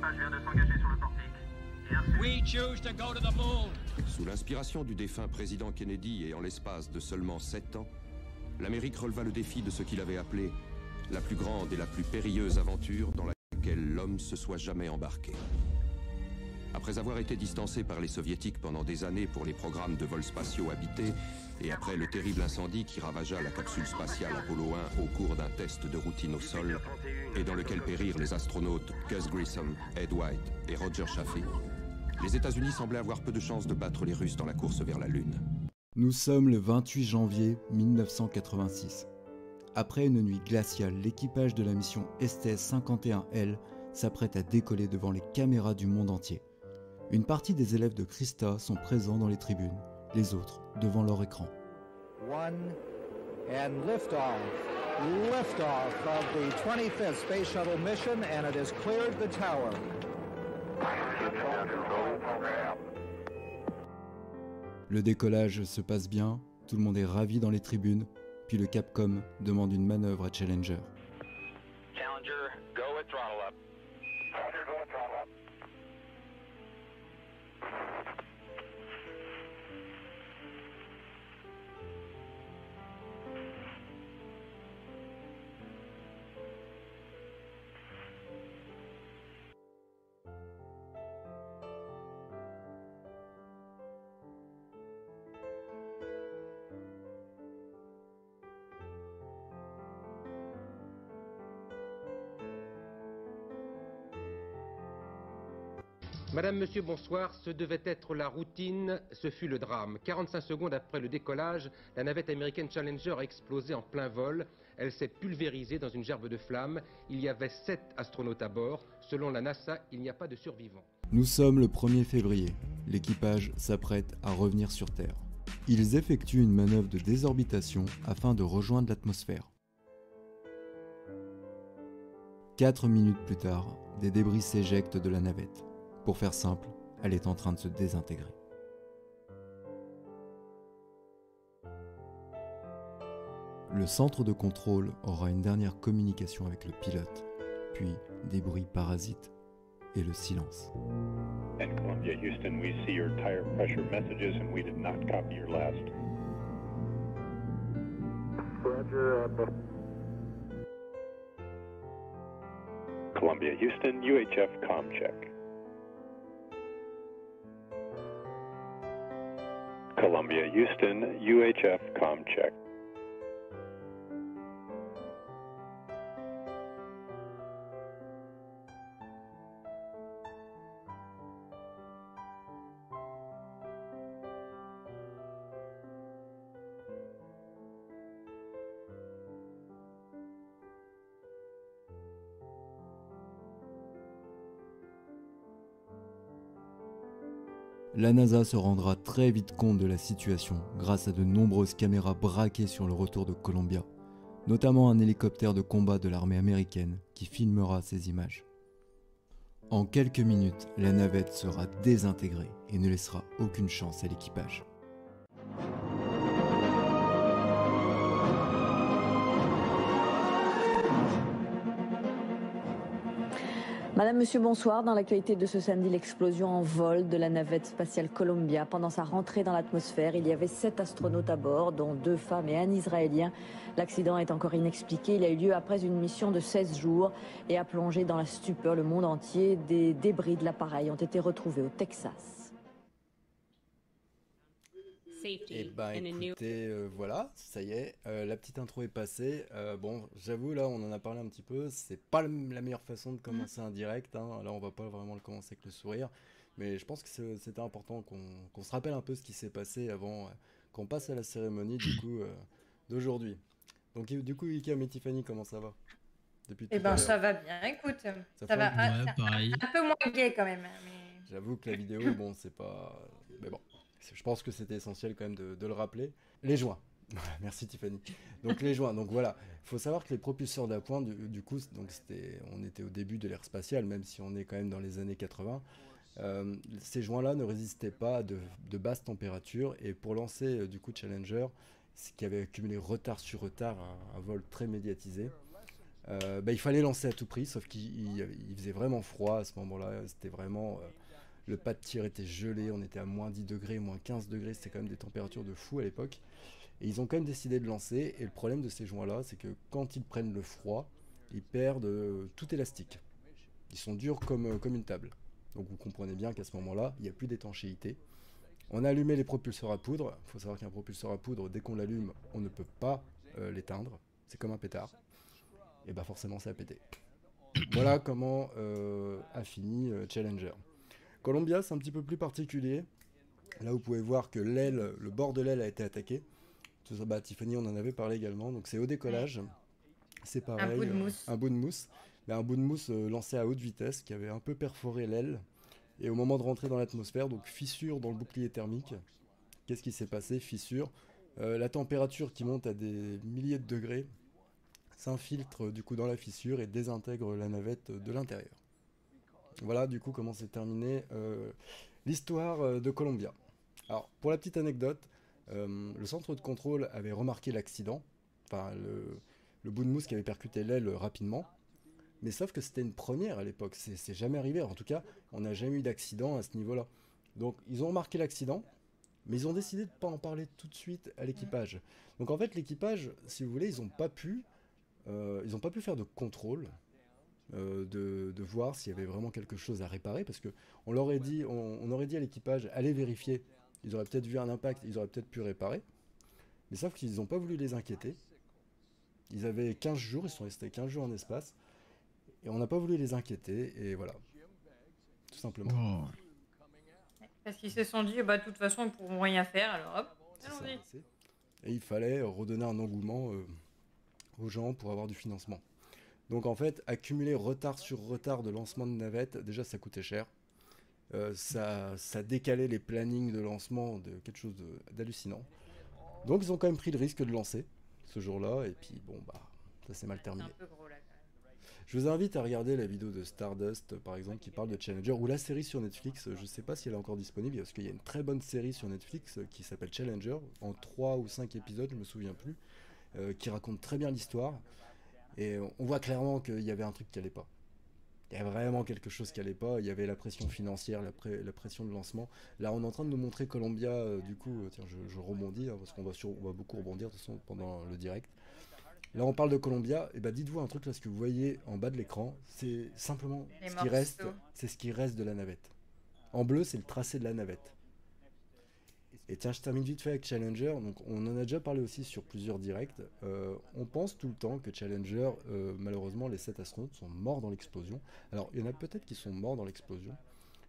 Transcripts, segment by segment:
L'équipage vient de s'engager sur le portique. We choose to go to the moon. Sous l'inspiration du défunt président Kennedy et en l'espace de seulement 7 ans, l'Amérique releva le défi de ce qu'il avait appelé la plus grande et la plus périlleuse aventure dans laquelle l'homme se soit jamais embarqué. Après avoir été distancé par les soviétiques pendant des années pour les programmes de vols spatiaux habités, et après le terrible incendie qui ravagea la capsule spatiale Apollo 1 au cours d'un test de routine au sol, et dans lequel périrent les astronautes Gus Grissom, Ed White et Roger Chaffee, les États-Unis semblaient avoir peu de chances de battre les Russes dans la course vers la Lune. Nous sommes le 28 janvier 1986. Après une nuit glaciale, l'équipage de la mission STS-51L s'apprête à décoller devant les caméras du monde entier. Une partie des élèves de Christa sont présents dans les tribunes, les autres devant leur écran. One and liftoff. Liftoff of the 25th Space Shuttle mission, and it has cleared the tower. Le décollage se passe bien, tout le monde est ravi dans les tribunes, puis le Capcom demande une manœuvre à Challenger. Challenger, go at throttle up. Challenger, go at throttle up. Madame, Monsieur, bonsoir. Ce devait être la routine, ce fut le drame. 45 secondes après le décollage, la navette américaine Challenger a explosé en plein vol. Elle s'est pulvérisée dans une gerbe de flammes. Il y avait 7 astronautes à bord. Selon la NASA, il n'y a pas de survivants. Nous sommes le 1er février. L'équipage s'apprête à revenir sur Terre. Ils effectuent une manœuvre de désorbitation afin de rejoindre l'atmosphère. 4 minutes plus tard, des débris s'éjectent de la navette. Pour faire simple, elle est en train de se désintégrer. Le centre de contrôle aura une dernière communication avec le pilote, puis des bruits parasites et le silence. And Columbia, Houston, we see your tire pressure messages and we did not copy your last. Roger, Columbia, Houston, UHF comm check. Columbia, Houston, UHF comm check. La NASA se rendra très vite compte de la situation grâce à de nombreuses caméras braquées sur le retour de Columbia, notamment un hélicoptère de combat de l'armée américaine qui filmera ces images. En quelques minutes, la navette sera désintégrée et ne laissera aucune chance à l'équipage. Madame, Monsieur, bonsoir. Dans l'actualité de ce samedi, l'explosion en vol de la navette spatiale Columbia. Pendant sa rentrée dans l'atmosphère, il y avait 7 astronautes à bord, dont 2 femmes et un Israélien. L'accident est encore inexpliqué. Il a eu lieu après une mission de 16 jours et a plongé dans la stupeur le monde entier. Des débris de l'appareil ont été retrouvés au Texas. Et bah écoutez, voilà, ça y est, la petite intro est passée. Bon, j'avoue, là, on en a parlé un petit peu. C'est pas la meilleure façon de commencer un direct. Hein. Là, on va pas vraiment le commencer avec le sourire. Mais je pense que c'était important qu'on se rappelle un peu ce qui s'est passé avant qu'on passe à la cérémonie du coup d'aujourd'hui. Donc, du coup, Icam et Tiffany, comment ça va depuis tout à l'heure? Ça va bien, écoute. Ça va pareil. un peu moins gay quand même. Mais... J'avoue que la vidéo, bon, c'est pas... Mais bon. Je pense que c'était essentiel quand même de le rappeler. Les joints. Merci Tiffany. Donc les joints. Donc voilà. Il faut savoir que les propulseurs d'appoint, du coup, donc on était au début de l'ère spatiale, même si on est quand même dans les années 80. Ces joints-là ne résistaient pas de basses températures. Et pour lancer du coup Challenger, ce qui avait accumulé retard sur retard, un vol très médiatisé, Il fallait lancer à tout prix, sauf qu'il faisait vraiment froid à ce moment-là. C'était vraiment... le pas de tir était gelé, on était à moins 10 degrés, moins 15 degrés, c'était quand même des températures de fou à l'époque. Et ils ont quand même décidé de lancer, et le problème de ces joints-là, c'est que quand ils prennent le froid, ils perdent tout élastique. Ils sont durs comme une table. Donc vous comprenez bien qu'à ce moment-là, il n'y a plus d'étanchéité. On a allumé les propulseurs à poudre. Il faut savoir qu'un propulseur à poudre, dès qu'on l'allume, on ne peut pas l'éteindre. C'est comme un pétard. Et bah forcément, ça a pété. Voilà comment a fini Challenger. Columbia, c'est un petit peu plus particulier. Là, vous pouvez voir que l'aile, le bord de l'aile a été attaqué. Tout ça, Tiffany, on en avait parlé également. Donc c'est au décollage. C'est pareil. Un bout de mousse. Un bout de mousse. Mais un bout de mousse lancé à haute vitesse qui avait un peu perforé l'aile. Et au moment de rentrer dans l'atmosphère, donc fissure dans le bouclier thermique. Qu'est-ce qui s'est passé? Fissure. La température qui monte à des milliers de degrés s'infiltre du coup dans la fissure et désintègre la navette de l'intérieur. Voilà du coup comment s'est terminée l'histoire de Columbia. Alors pour la petite anecdote, le centre de contrôle avait remarqué l'accident, enfin le bout de mousse qui avait percuté l'aile rapidement, mais sauf que c'était une première à l'époque, c'est jamais arrivé, en tout cas on n'a jamais eu d'accident à ce niveau-là. Donc ils ont remarqué l'accident, mais ils ont décidé de ne pas en parler tout de suite à l'équipage. Donc en fait l'équipage, si vous voulez, ils n'ont pas pu faire de contrôle, de voir s'il y avait vraiment quelque chose à réparer, parce que on aurait dit à l'équipage, allez vérifier, ils auraient peut-être vu un impact, ils auraient peut-être pu réparer, mais sauf qu'ils n'ont pas voulu les inquiéter. Ils avaient 15 jours, ils sont restés 15 jours en espace, et on n'a pas voulu les inquiéter, et voilà, tout simplement. Oh. Parce qu'ils se sont dit, de toute façon, ils ne pourront rien faire, alors hop, allons-y. Et il fallait redonner un engouement aux gens pour avoir du financement. Donc en fait, accumuler retard sur retard de lancement de navette, déjà ça coûtait cher. Ça décalait les plannings de lancement de quelque chose d'hallucinant. Donc ils ont quand même pris le risque de lancer ce jour-là, et puis bon ça s'est mal terminé. C'est un peu gros là quand même. Je vous invite à regarder la vidéo de Stardust par exemple qui parle de Challenger, ou la série sur Netflix, je sais pas si elle est encore disponible, parce qu'il y a une très bonne série sur Netflix qui s'appelle Challenger, en 3 ou 5 épisodes, je me souviens plus, qui raconte très bien l'histoire. Et on voit clairement qu'il y avait un truc qui allait pas. Il y avait vraiment quelque chose qui allait pas. Il y avait la pression financière, la pression de lancement. Là, on est en train de nous montrer Columbia. Du coup, tiens, je rebondis, parce qu'on va beaucoup rebondir de toute façon pendant le direct. Là, on parle de Columbia. Et dites-vous un truc là, ce que vous voyez en bas de l'écran, c'est simplement ce qui reste. C'est ce qui reste de la navette. En bleu, c'est le tracé de la navette. Et tiens, je termine vite fait avec Challenger. Donc, on en a déjà parlé aussi sur plusieurs directs. On pense tout le temps que Challenger, malheureusement, les 7 astronautes sont morts dans l'explosion. Alors, il y en a peut-être qui sont morts dans l'explosion,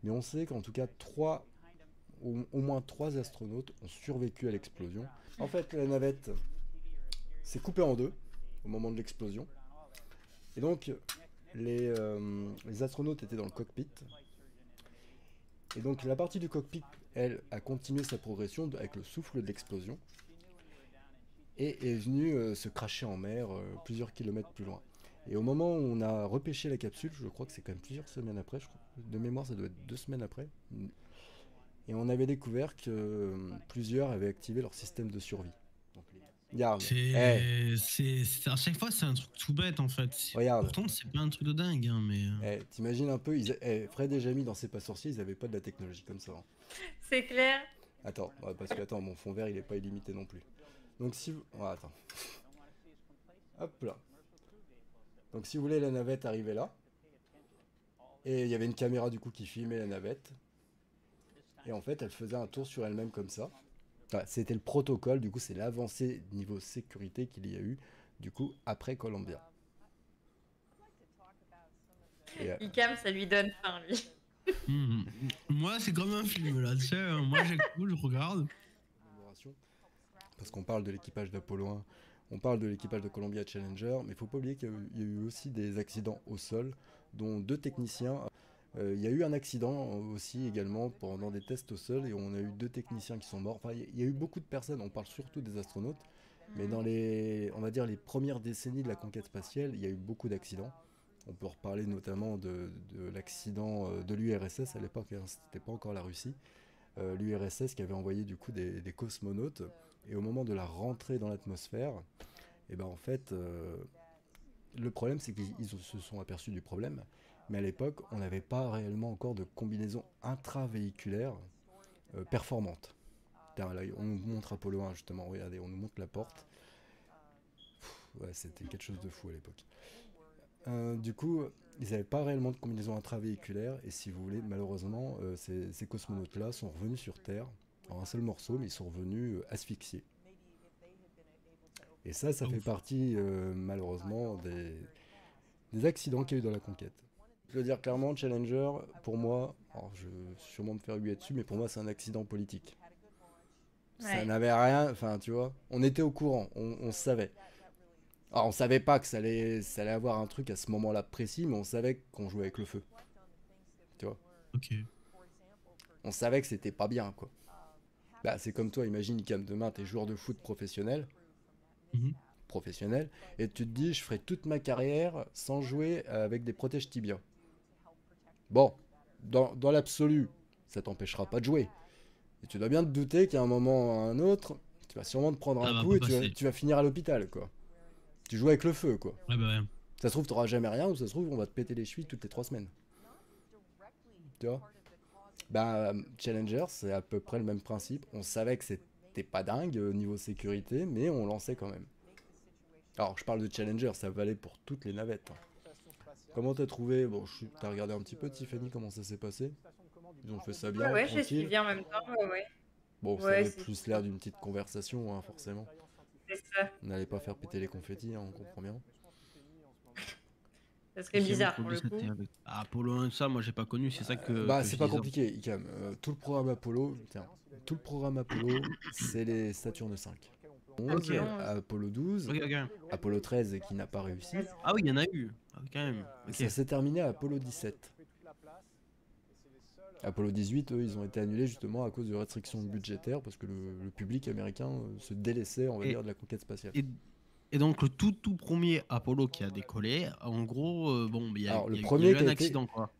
mais on sait qu'en tout cas, au moins 3 astronautes ont survécu à l'explosion. En fait, la navette s'est coupée en deux au moment de l'explosion. Et donc, les astronautes étaient dans le cockpit. Et donc, la partie du cockpit, elle, a continué sa progression avec le souffle de l'explosion et est venue se cracher en mer plusieurs kilomètres plus loin. Et au moment où on a repêché la capsule, je crois que c'est quand même plusieurs semaines après, je crois, de mémoire ça doit être 2 semaines après, et on avait découvert que plusieurs avaient activé leur système de survie. Donc, regarde, à chaque fois c'est un truc tout bête en fait. Regarde. Pourtant c'est pas un truc de dingue, hein, mais... T'imagines un peu, Fred et Jamie dans C'est pas sorcier, ils avaient pas de la technologie comme ça. Hein. C'est clair. Attends, parce que mon fond vert il est pas illimité non plus. Donc si vous... attends. Hop là. Donc si vous voulez, la navette arrivait là. Et il y avait une caméra du coup qui filmait la navette. Et en fait, elle faisait un tour sur elle-même comme ça. Enfin, c'était le protocole, du coup c'est l'avancée niveau sécurité qu'il y a eu du coup après Columbia. Icam, ça lui donne faim lui. Moi c'est comme un film là, tu sais, moi j'écoute, je regarde. Parce qu'on parle de l'équipage d'Apollo 1, on parle de l'équipage de Columbia Challenger, mais il ne faut pas oublier qu'il y a eu aussi des accidents au sol, dont 2 techniciens. Il y a eu un accident aussi également pendant des tests au sol, et on a eu 2 techniciens qui sont morts. Enfin, il y a eu beaucoup de personnes, on parle surtout des astronautes, mais dans on va dire les premières décennies de la conquête spatiale, il y a eu beaucoup d'accidents. On peut reparler notamment de l'accident de l'URSS à l'époque, hein, c'était pas encore la Russie. L'URSS qui avait envoyé du coup des cosmonautes, et au moment de la rentrée dans l'atmosphère, et en fait le problème, c'est qu'ils se sont aperçus du problème, mais à l'époque, on n'avait pas réellement encore de combinaison intravéhiculaire performante. Là, on nous montre Apollo 1, justement, regardez, on nous montre la porte. Ouais, c'était quelque chose de fou à l'époque. Du coup, ils n'avaient pas réellement de combinaison intravéhiculaire, et si vous voulez, malheureusement, ces cosmonautes-là sont revenus sur Terre, en un seul morceau, mais ils sont revenus asphyxiés. Et ça fait partie, malheureusement, des accidents qu'il y a eu dans la conquête. Je veux dire clairement, Challenger, pour moi, alors je vais sûrement me faire huer dessus, mais pour moi, c'est un accident politique. Ouais. Ça n'avait rien, enfin, tu vois, on était au courant, on savait. Alors, on savait pas que ça allait avoir un truc à ce moment-là précis, mais on savait qu'on jouait avec le feu. Tu vois. Ok. On savait que c'était pas bien, quoi. Bah, c'est comme toi, imagine, Cam, demain, t'es joueur de foot professionnel. Professionnel, et tu te dis, je ferai toute ma carrière sans jouer avec des protèges tibias. Bon, dans l'absolu, ça t'empêchera pas de jouer. Et tu dois bien te douter qu'à un moment ou à un autre, tu vas sûrement te prendre un coup et tu vas finir à l'hôpital, quoi. Tu joues avec le feu, quoi. Ouais, bah ouais. Ça se trouve, t'auras jamais rien, ou ça se trouve, on va te péter les chevilles toutes les 3 semaines. Tu vois. Bah, Challenger, c'est à peu près le même principe. On savait que c'était pas dingue au niveau sécurité, mais on lançait quand même. Alors, je parle de Challenger, ça valait pour toutes les navettes. Comment t'as trouvé? Bon, t'as regardé un petit peu, Tiffany, comment ça s'est passé? Ils ont fait ça bien, ouais, j'ai suivi en même temps, ouais. Bon, ça avait plus l'air d'une petite conversation, hein, forcément. C'est ça. On n'allait pas faire péter les confettis, hein, on comprend bien. Ça serait bizarre pour le coup. Apollo 1, ça, moi j'ai pas connu, c'est ça que. Bah, c'est pas compliqué, Icam. Tout le programme Apollo, c'est les Saturne 5. 11, Apollo 12, Apollo 13 qui n'a pas réussi. Ah oui, il y en a eu, quand même. Ça s'est terminé à Apollo 17. Apollo 18, eux, ils ont été annulés justement à cause de restrictions budgétaires parce que le public américain se délaissait, on va dire, de la conquête spatiale. Et donc le tout premier Apollo qui a décollé, en gros, bon, il y a eu un accident, quoi.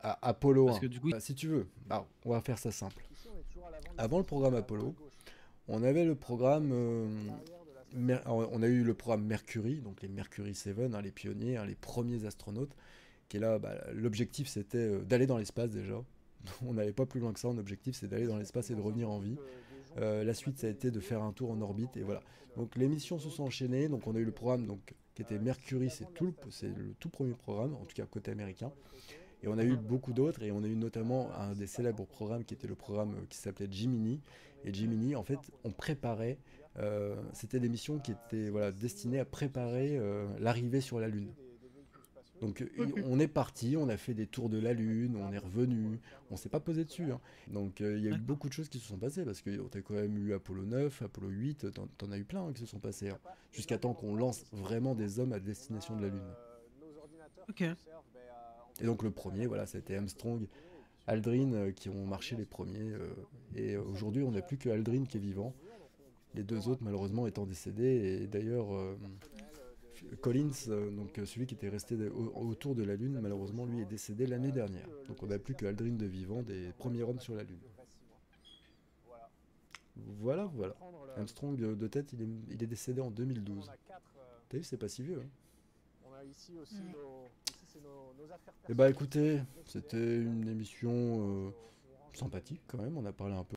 Apollo 1, parce que, du coup, si tu veux, on va faire ça simple. Avant le programme Apollo, on avait le programme, on a eu le programme Mercury, donc les Mercury 7, hein, les pionniers, hein, les premiers astronautes, qui est là, l'objectif c'était d'aller dans l'espace déjà. On n'allait pas plus loin que ça, l'objectif c'est d'aller dans l'espace et de revenir en vie. La suite ça a été de faire un tour en orbite et voilà. Donc les missions se sont enchaînées, donc on a eu le programme qui était Mercury, c'est le tout premier programme, en tout cas côté américain. Et on a eu beaucoup d'autres, et on a eu notamment un des célèbres programmes qui était le programme qui s'appelait Gemini. Et Gemini, en fait, on préparait, c'était des missions qui étaient destinées à préparer l'arrivée sur la Lune. Donc on est parti, on a fait des tours de la Lune, on est revenu, on s'est pas posé dessus. Hein. Donc il y a eu beaucoup de choses qui se sont passées, parce que t'as quand même eu Apollo 9, Apollo 8, t'en as eu plein qui se sont passés, hein, jusqu'à temps qu'on lance vraiment des hommes à destination de la Lune. Ok. Et donc le premier, ça a été Armstrong, Aldrin qui ont marché les premiers. Et aujourd'hui, on n'a plus que Aldrin qui est vivant. Les deux autres, malheureusement, étant décédés. Et d'ailleurs, Collins, donc celui qui était resté autour de la Lune, malheureusement, lui est décédé l'année dernière. Donc on n'a plus que Aldrin de vivant des premiers hommes sur la Lune. Voilà. Armstrong de tête, il est décédé en 2012. T'as vu, c'est pas si vieux. Hein. Et écoutez, c'était une émission sympathique quand même, on a parlé un peu